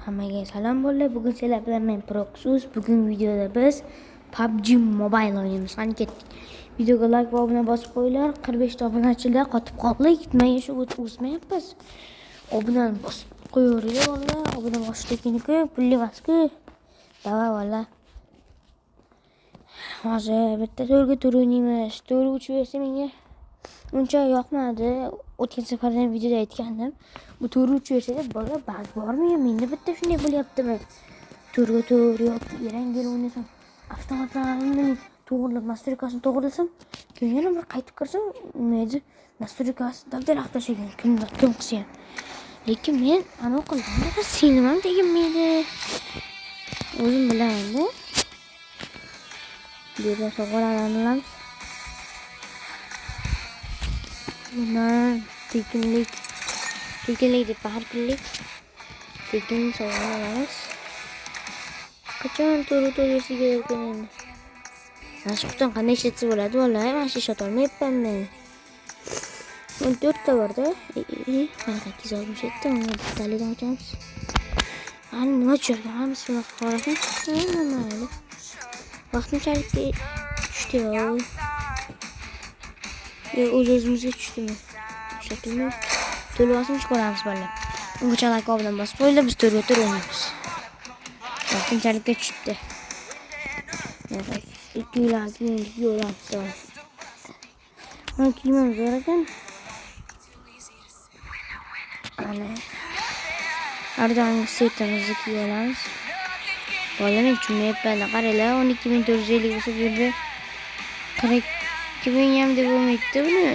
Hammaga salom bo'ldi. Bugun sizlar bilan men Proxus. Bugun videoda biz PUBG Mobile o'ynaymiz. Qani ketdik. Videoga like va obuna bosib qo'yinglar. 45 ta obunachilar qotib qoldik. Mana shu o'smayapmiz. Obunani bosib qo'yaveringlar valla. Obuna bosishlikniki pulli emas-ku. Davay valla. Hozir bitta to'rga tur o'ynaymiz. To'rga uchib bersa menga uncha yoqmadi. O'tgan safardan videoda aytgandim. Bu to'rga uchib bersa bola bag bormi? Menda bitta shunday bo'lyaptimi? To'rga to'g'ri yoki Erangel o'ynasam, avtomatlarni to'g'rilab, nastroykasini to'g'rilasam, keyin yana bir qaytib kirsam, nima nastroykasini dabdalaq tashlagan. Kimdir kim qilsa ham. Lekin men ana qildim. Singlim ham tegmaydi. O'zim bilaman-da. Bu yerda sog'oramiz. Mana tekinlik deb har kunlik tekin sog'oramiz. Qachon to'g'ri kerak endi. Mana shu qutdan qanday ishlatsa bo'ladi? Vallahi mana shu ishlat olmayapman men. 14 ta bor-da. 867 uni bittalidan ochamiz. Ana nima tushirgan? Bismillahirrohmanirrohim. Mayli. Vaqtinchalik tushdi-yu. O'z-o'zimizga tushdimi? Shakilmi? To'lovasini chiqaramiz balla. Ungacha like bilan bosib qo'yinglar, biz to'rga tur o'ynaymiz. Vaqtinchalikka tushdi. Ikkilarga yo'lamiz. Mana kiyimim zo'r ekan. Ana. Ardan setimizni kiyib olamiz. Bola men tushunmayapman. Qaranglar, 12450 bo'lsa bu yerda 42000 ham deb bo'lmaydi buni.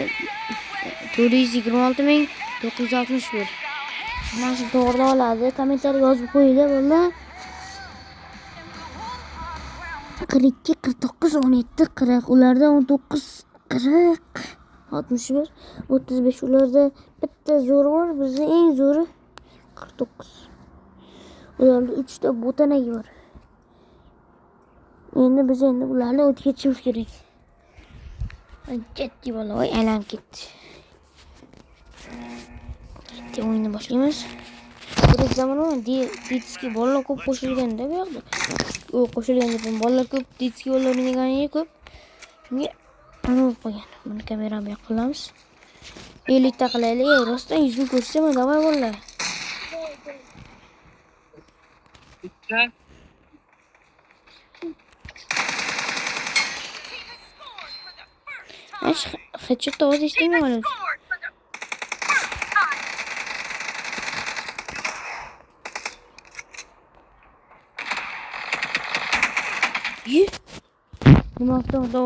426961. Mana shu to'g'ri oladi. Kommentariyga yozib qo'yinglar bola. 42 49 17 40 ularda 19 40 61 35 ularda bitta zo'r bor, bizda eng zo'ri 49. Ularda 3 ta botanagi bor. Endi biz ularni o'tib ketishimiz kerak. Ketdi bola, voy aylanib ketdi. Bitta o'yinni boshlaymiz. Bir zamonda ditski bolalar ko'p qo'shilganda bu yoqda. U qo'shilgan deb bolalar ko'p, ditski bolalar o'ynagani ko'p. Shunga ana qo'ygan. Buni kamerani bu yoqqa qilamiz. 50 ta qilaylik. Rostdan yuzini ko'rsam, davay bolalar. Ash headshot to'g'ri eshitmayman. Nima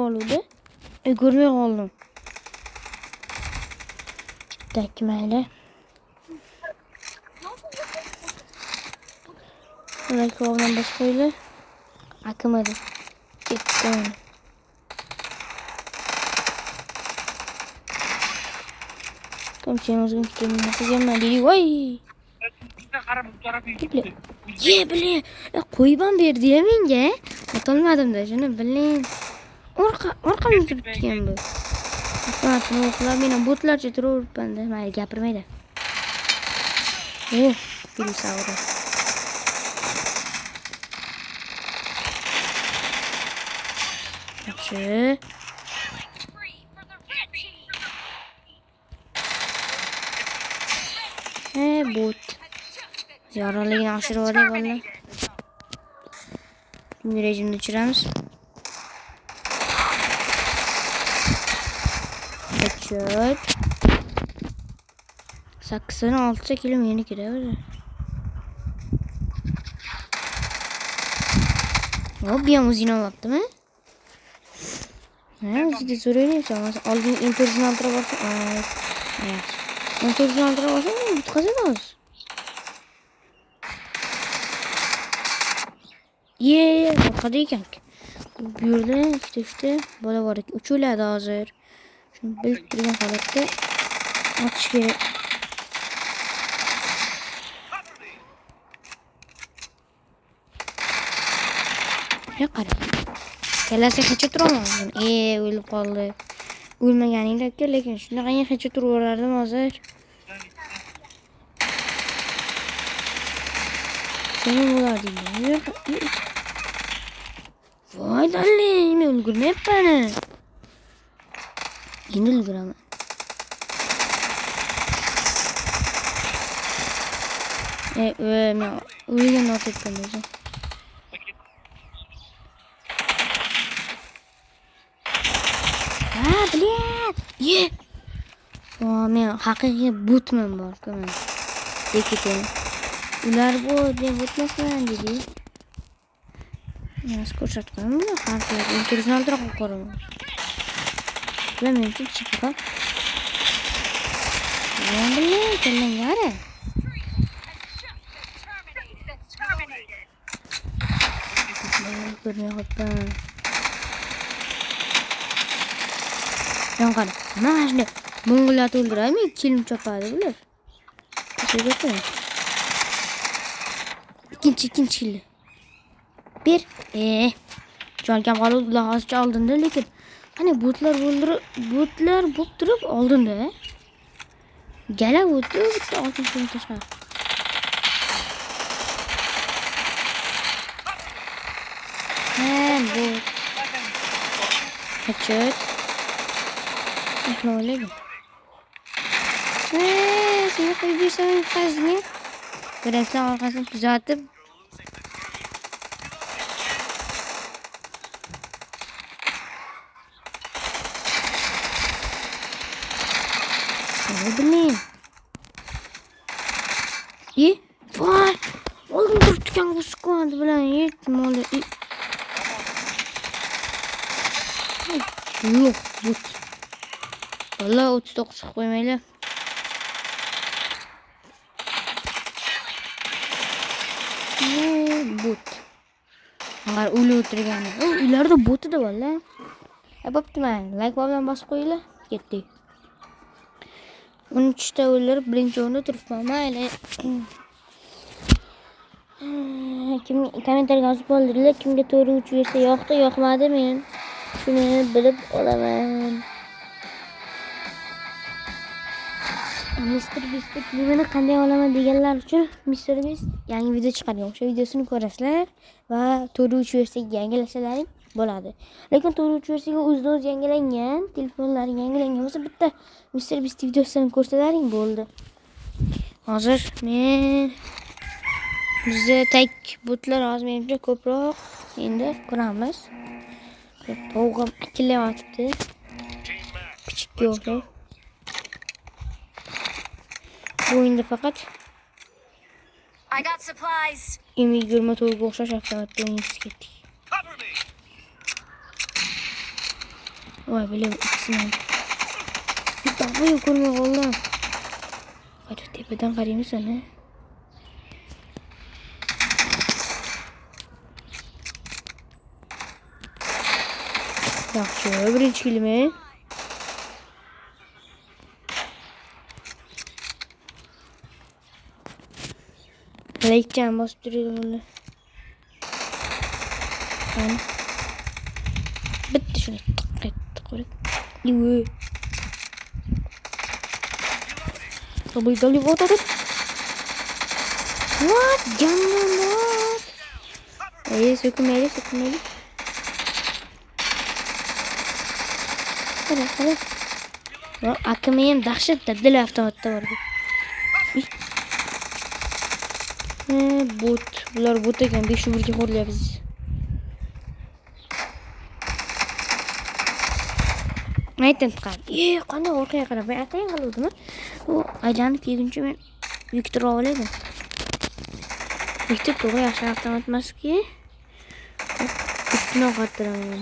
oldi? Ko'rmay qoldim. Tak mayli. Ular ko'rgan boshqa o'ylar. Akmadi. Ketdi. Kamchimizga ketgan deydi. Voy! Bile. Qo'yban berdi-ya menga. Aytolmadim-da, shuni biling. Orqamda turibdi-kan bu. Avtomatni o'qlab, men botlarcha turibman-da, mayli gapirmaydi. Bil savdo. Yaxshi. Bot. Yorug'ligini oshirib oling bolalar. Tungi rejimni o'chiramiz. Headshot. 86 kilo meniki da o'zi. Hop, ham o'zini olibdimi? O'zida so'rayapsan. Oldin interni oltirib borsa, yaxshi. Interni oltirib borsa, bitqazadi hozir. Qo'rqadi ekan. Bu yerda ikkita bola bor ekan. Uchuladi hozir. Shuni bilib turgan holatda otish kerak. Ya qarang. Kelasi qancha turaman? O'lib qoldi. O'lmaganingda aka, lekin shunaqa qancha turaverardim hozir. Senin ular değil. Vay dalli, men ulgurmayapman. Endi ulguraman. Men o'ygan otib o'zi. Ha, bilyat. Ye. Men haqiqiy botman bor-ku men. Lekin ular bu deb o'tmasman dedi. Men ko'rsatgan bu harflar international qo'raman. Ve men uchun chiqqa. Endi kelingari. Ko'rmayapman. Yonqani. Mana shunday Mongollarni o'ldiraymi? Chilim chopadi bular. Ko'rsataymi? İkinci. Bir. Jonkan qolib ular hozircha oldinda, lekin hani botlar bo'lib turib oldinda. Gala o'tdi, bitta oltinchi tashqari. Bu. Kaçır. Ne oluyor? Seni koyuyorsan fazla. Görevler arkasını düzeltip. Ne bileyim. İyi. Vay. Oğlum dur tüken bu sıkıntı bilen yettim oluyor. Yok but. Vallahi 39 koymayla. But. Agar ulu o'tirgan. Ularda botu da vallahi. Yapaptım. Like bilan bosib qo'yinglar. Ketdik. 13 ta o'ldirib birinchi o'rinda turibman. Mayli. Kim kommentarga yozib qoldiringlar. Kimga to'g'ri uch versa yoqdi, yoqmadi men. Shuni bilib olaman. Mr. Beast filmini qanday olaman deganlar uchun Mr. Beast yangi video chiqargan. O'sha videosini ko'rasizlar va to'g'ri uch versaga yangilashalaring bo'ladi. Lekin to'g'ri uch versaga o'z yangilangan, telefonlaring yangilangan bo'lsa bitta Mr. Beast videosini ko'rsalaring bo'ldi. Hozir men bizda tek botlar hozir menimcha ko'proq endi ko'ramiz. To'g'im akillayotibdi. Kichikka o'xshaydi. Bu endi faqat I got supplies. M20 to'g'riga o'xshash avtomatda o'ynaysiz ketdik. Voy bilim ikisini. Bitta boy ko'rmay qoldim. Hadi tepadan qaraymiz ana. Yaxshi, birinchi filmi. Like bosib turdim uni. Bitti shuni qaytdi qo'yib. Iye. Tabii o'tadi. What? Jannat. Sökülmeli. Qara. Akımıyım dahşet dil avtomatda bor. Bot. Bular bot ekan, 5 umrga xo'rlayapmiz. Aytdim qani. Qanday orqaga qarab, men atayin qiluvdim. U aylanib kelguncha men Viktor oladim. Viktor to'g'ri yaxshi avtomat emaski. Kutni og'irtiraman.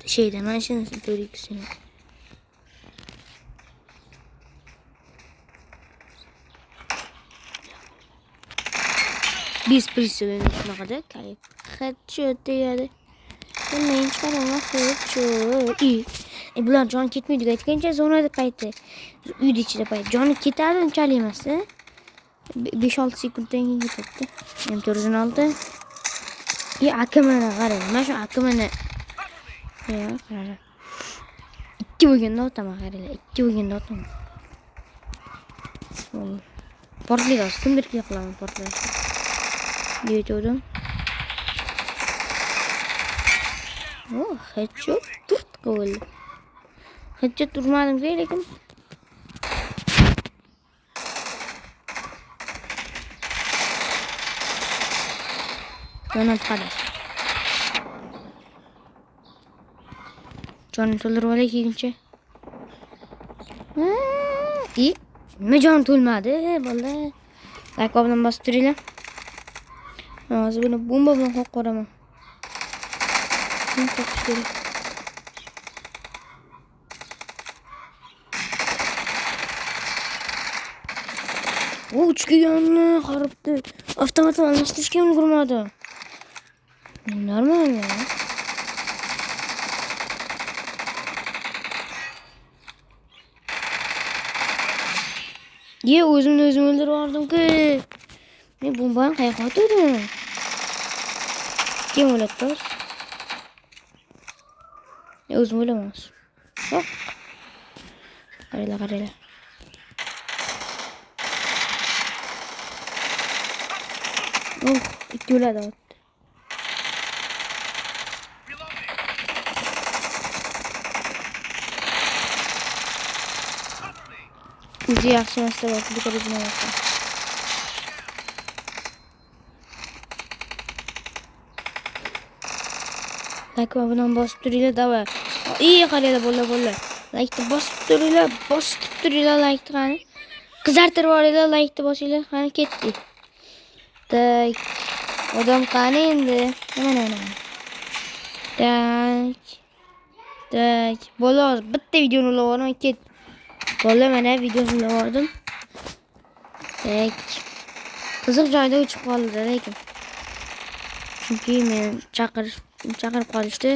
Şeyde ben şimdi böyle ikisini. Biz benim ne kadar kayıp. Kaçıyor diye. Ben neyin çıkarım kaçıyor. İyi. Bular can ketmeydi. Gayet sonra da kayıttı. Uydu içinde kayıttı. Canı keterden çalıyması. 5-6 sekunddan gitti. Hem toruzun aldı. İyi akımına karayım. Ben şu akımına. Ya karar. 2 o'yinda o'taman qaranglar. 2 o'yinda o'taman. Vallahi. Portlaydi, kimdir qilaman portlaydi. Deyotdim. Oh, headshot turt qo'yildi. Headshot turmadim lekin. Yana qara. Jonini to'ldirib olay keyincha. Nima jon to'lmadi, bola. Like bilan bosib turinglar. Hozir buni bomba bilan qo'yib qo'raman. Buni qo'yish kerak. O uchganni qaribdi. Avtomatdan almashtirishga ulgurmadi. Normal. Ye o'zimni o'zim o'ldirib yubordim-ku. Men bombani qayerga otdim? Kim o'ladi? O'zim o'laman. Hop. Qaranglar. Oh, ikki o'ladi. O'zi yaxshi emasda bor, bitirib olsa. Like bilan bosib turinglar, davay. Qaranglar, bo'ldi. Like bosib turinglar, like qani. Qizartirib olinglar, like bosinglar, qani ketdik. Tak. Odam qani endi? Mana. Tak. Bo'la, bitta videoni ulayman, ket. Bola mana videosini ulaydim. Tak. Qiziq joyda o'chib qoldi lekin. Chunki men chaqirib qolishdi.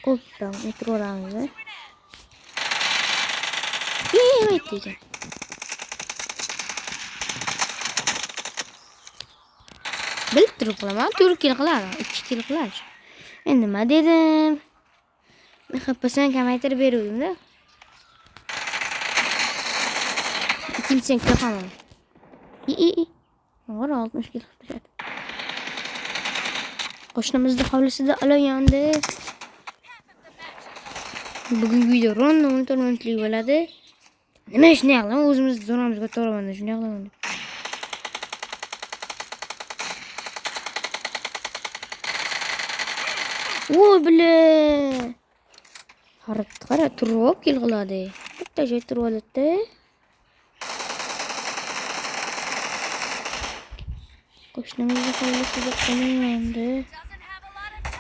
Ko'pdan o'tiraveramiz. Nima ekan? Bilib turib qilaman, 4 kill qilaman, 2 kill qilash. Endi nima dedim? Men xapasini kamaytirib beruvdim-da. Kimsen qilaman. Ora 60 kill qiladi. Qo'shnimizning hovlisida olov yondi. Bugungi video ronda bo'ladi. Nima ishni qilaman? O'zimiz zonamizga to'g'rimanda shunday qilaman. Voy bile. Qara, turib kill qiladi. Bitta joy turib oladi. Qo'shnimizning hovlisida qo'yandi.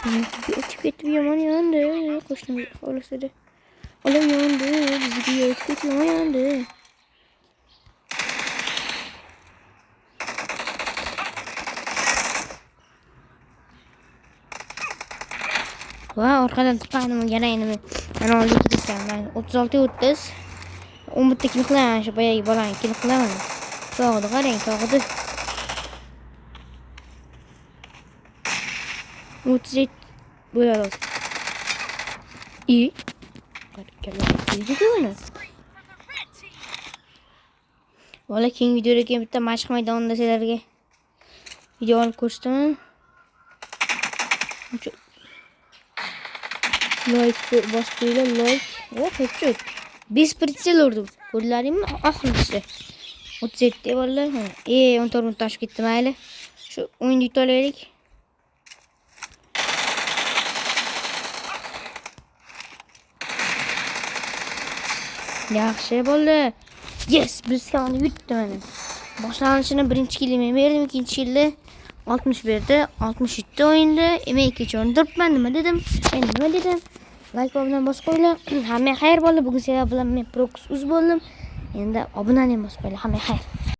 O'tib ketib yomon yondi. Qo'shnimizning hovlisida. Olov yondi. Bizga o'tib ketib yomon yondi. Va orqadan tiqanim yana mana olib ketganman. 36-30. 11 kill qilaman, shu boyagi bolani kill qilaman. Sog'di, qarang, sog'di. 37 bo'ladi. Bola keng videoga bitta mashq maydonida sizlarga video olib ko'rsataman. Like bosinglar, like. O, headshot. 5 pritsel urdim. Ko'rlaringmi? Oxirgisi. 37 bo'ldi. 14 minut toshib ketdi, mayli. Shu o'yinni yutolaylik. Yaxshi bo'ldi. Yes, biz kamni yutdi mana. Boshlanishini birinchi kilim men berdim, ikkinchi kilni 60 berdi. 67 o'yinda men ikkinchi o'rin turibman. Nima dedim? Like bilan bosib qo'yinglar. Hamma xayr bo'ldi. Bugun sizlar bilan men Prox uz bo'ldim. Endi obunaning bosib qo'yinglar. Hamma xayr.